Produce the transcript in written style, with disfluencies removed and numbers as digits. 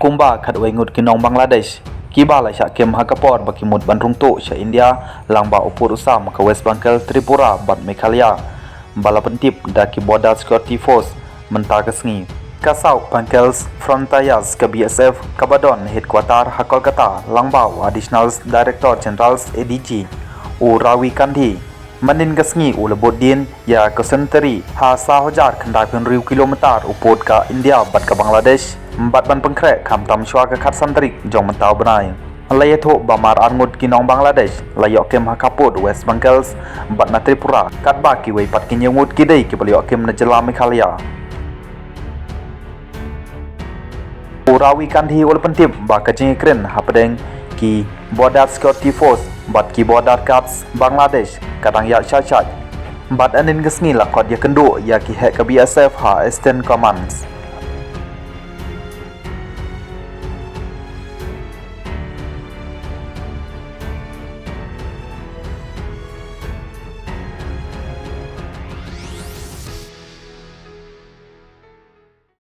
kumba khat wengut kinong Bangladesh kibala sya kem hakapor bakimut bandrung to sya India langba upur usam ke West Bengal Tripura bat Meghalaya bala pentip da ki border security force menta kesngi kasau Pankels Frontayas ke BSF Kabadon headquarter ha Kolkata langbau additional director general ADG u Ravi Gandhi manin kesngi u lebodin ya ke senteri ha sahojar khandai pun riu kilometer uput ka India bat ka Bangladesh bat ban pengkrek kham tam shwa ka khat santrik jong mentau benai layatho bamar arngut kinong Bangladesh layok kem hakaput West Bengal bat na Tripura kat ba ki wei pat kinyengut kidai ki baliok kem na jela Meghalaya Ravi Gandhi ul pentip ba kajing kren hapdeng ki border security force bat ki border guards Bangladesh kadang ya syachat bat anin gesngi lakot ya kendu ya ki hek ke BSF ha Eastern Commands